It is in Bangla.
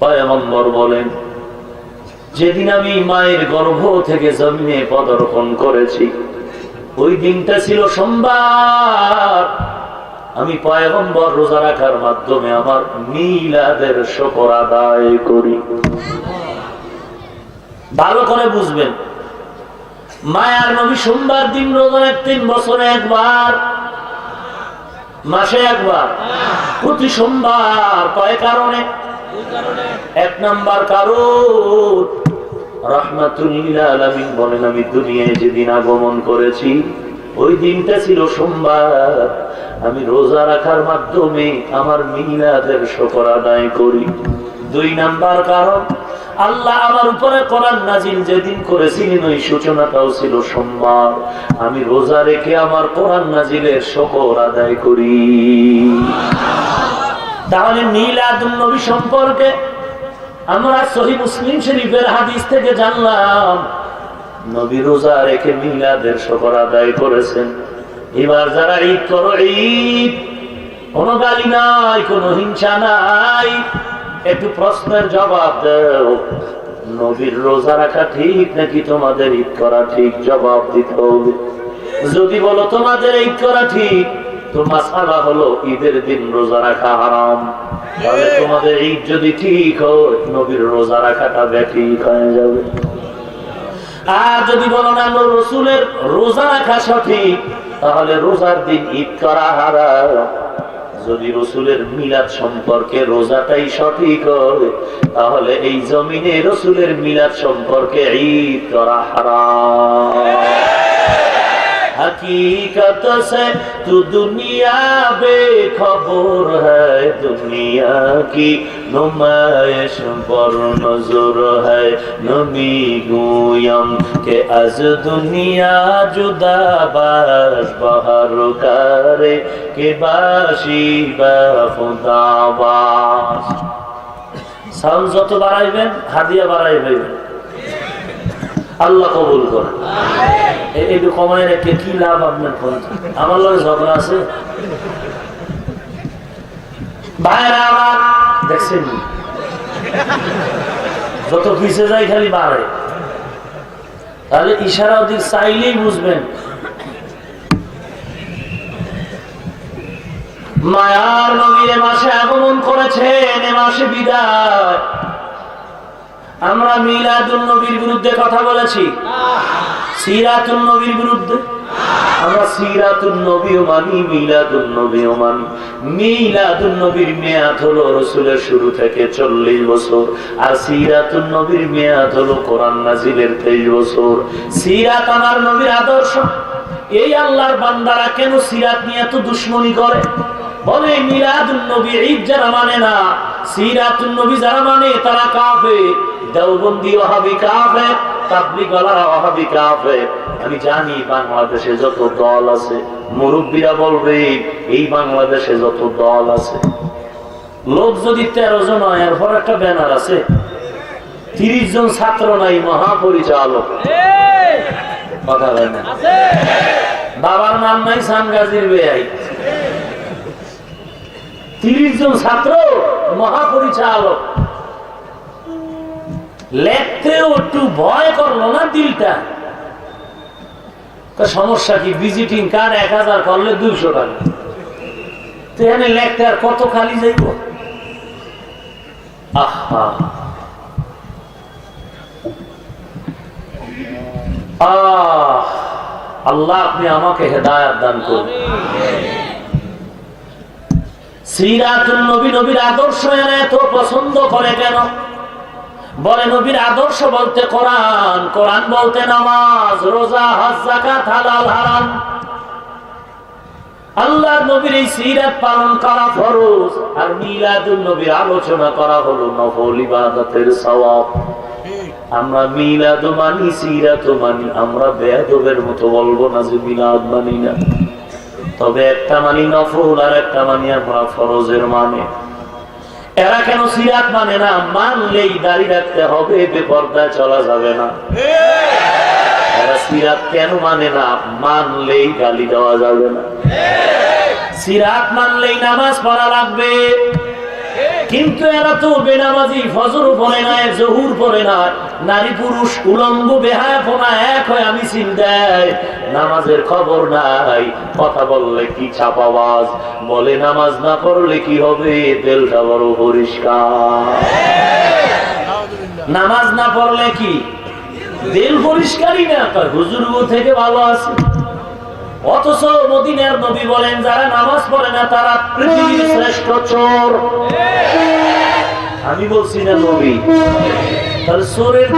পয়গম্বর বলেন, যেদিন আমি মায়ের গর্ভ থেকে জমিনে পদার্পণ করেছি ওই দিনটা ছিল সোমবার। আমি পয়গম্বর রোজা রাখার মাধ্যমে আমার মিলাদের শুকর আদায় করি। ভালো করে বুঝবেন, মায়ার নবী সোমবার দিন রোজা রাখতেন, বছরে একবার, মাসে একবার, প্রতি সোমবার। কয় কারণে? এক নাম্বার কারণ, রাহমাতুল লিল আলামিন বলেন, আমি দুনিয়ায় যেদিন আগমন করেছি ওই দিনটা ছিল সোমবার। আমি রোজা রাখার মাধ্যমে আমার মিলাদের শুকর আদায় করি। দুই নাম্বার কারণ, আল্লাহ আমার উপরে কোরআন নাজিল যেদিন করেছিলেন ওই সূচনাটাও ছিল সোমবার। আমি রোজা রেখে আমার কোরআন নাজিলের শুকর আদায় করি। তাহলে মিলাদুন নবী সম্পর্কে আমরা সহিহ মুসলিম শরীফের হাদিস থেকে জানলাম, নবী রোজা রেখে মিলাদের শুকর আদায় করেছেন। এবার যারা ঈদ করো, ঈদ, কোনো গালি নাই, কোনো হিংসা নাই, একটু প্রশ্নের জবাব দাও, নবীর রোজা রাখা ঠিক নাকি তোমাদের ঈদ করা ঠিক? জবাব দিতে হবে। যদি বলো তোমাদের ঈদ করা ঠিক, তো মাসআলা হলো ঈদের দিন রোজা রাখা হারাম। তাহলে তোমাদের ঈদ যদি ঠিক হয়, নবীর রোজা রাখাটা ব্যাঠিক হয়ে যাবে। আর যদি বলো না রাসূলের রোজা রাখা সঠিক, তাহলে রোজার দিন ঈদ করা হারাম। যদি রাসূলের মিলাদ সম্পর্কে রোজাটাই সঠিক হয়, তাহলে এই জমিনে রাসূলের মিলাদ সম্পর্কে ঈদ করা হারাম। हकीकत से तू दुनिया बेखबर है, दुनिया की नुमाइश पर नजर है। नबी गोयम के आज दुनिया जुदा बाश बहर करे के बाशी बा खुदा बाश। साउंड যত বাড়াইবেন হাদিয়া বাড়াইবেন, আল্লাহ কবুল করে। একটু কমায় রেখে কি লাভ আপনার? আমার লগে ঝগড়া আছে ভাইরা আমার, দেখছেন যত পিছিয়ে যায় খালি বাড়ে। তাহলে ইশারা ওদিক চাইলেই বুঝবেন। মায়ার নবী এ মাসে আগমন করেছেন, এ মাসে বিদায়। আমরা মিলাদুন নবীর বিরুদ্ধে কথা বলেছি, সিরাতুন নবীর বিরুদ্ধে। আমরা সিরাতুন নবীও মানি, মিলাদুন নবীও মানি। মিলাদুন নবীর মেয়াদ হলো রাসূলের শুরু থেকে 40 বছর, আর সিরাতুন নবীর মেয়াদ হলো কোরআন নাজিলের 23 বছর। সিরাত আমার নবীর আদর্শ। এই আল্লাহর বান্দারা কেন সিরাত নিয়ে এত দুশমনি করে? বলে মিলাদুন নবী ঈদ যারা মানে না, সিরাতুন নবী যারা মানে তারা কাফের। দেওবন্দি ওয়াহাবি কাফের, তাবলীগওয়ালারা ওয়াহাবি কাফের। আমি জানি বাংলাদেশে যত দল আছে, মুরব্বীরা বলবে এই বাংলাদেশে যত দল আছে, লোক যদি 13 জন হয়, এরপর একটা ব্যানার আছে 30 জন ছাত্র নাই, মহাপরিচালক। কথা বলে না, বাবার নাম নাই, সানগাজীর বেয়াই। 30 জন ছাত্র, মহাপরিচালক। লেখতেও একটু ভয় করলো না দিলটা? সমস্যা কি? ভিজিটিং কার্ড 1000 করলে 200 টাকা। তো এখানে লেখতে আর কত খালি যাইব? আহা, আল্লাহ আপনি আমাকে হেদায়েত দান করুন। সিরাতুন নবী, নবীর আদর্শ এরা এত পছন্দ করে কেন? বলে নবীর আদর্শ বলতে কোরআন, কোরআন বলতে নামাজ, রোজা, হজ, যাকাত, হালাল হারাম। আল্লাহর নবীর এই সিরাত পালন করা ফরজ, আর মিলাদুন নবীর আলোচনা করা হলো নফল ইবাদতের সওয়াব। আমরা মিলাদ মানি, সিরাত মানি। আমরা বেয়াদবের মতো বলবো না যে মিলাদ মানি না। তবে একটা মানি নফল, আর একটা মানি আমরা ফরজের মানে। এরা কেন সিরাত মানে না? মানলেই দাড়ি রাখতে হবে, বেপরদায় চলা যাবে না। এরা সিরাত কেন মানে না? মানলেই গালি দেওয়া যাবে না। সিরাত মানলেই নামাজ পড়া লাগবে। কিন্তু এরা তো বেনামাজি, ফজর পড়ে না, জহুর পড়ে না, নারী পুরুষ উলঙ্গ বেহায়াপনা এক হয়ে আমি চিন্তায়, নামাজের খবর নাই। কথা বললে কি ছাপাবাজ, বলে নামাজ না পড়লে কি হবে, দিলটা বড় পরিষ্কার। নামাজ না পড়লে কি দিল পরিষ্কারই না, তার হুজুর থেকে ভালো আছে। অথচ মদিনার নবী বলেন যারা নামাজ পড়ে না তারা পৃথিবীর শ্রেষ্ঠ চোর। আমি বলছি না নবী, তাহলে চোরের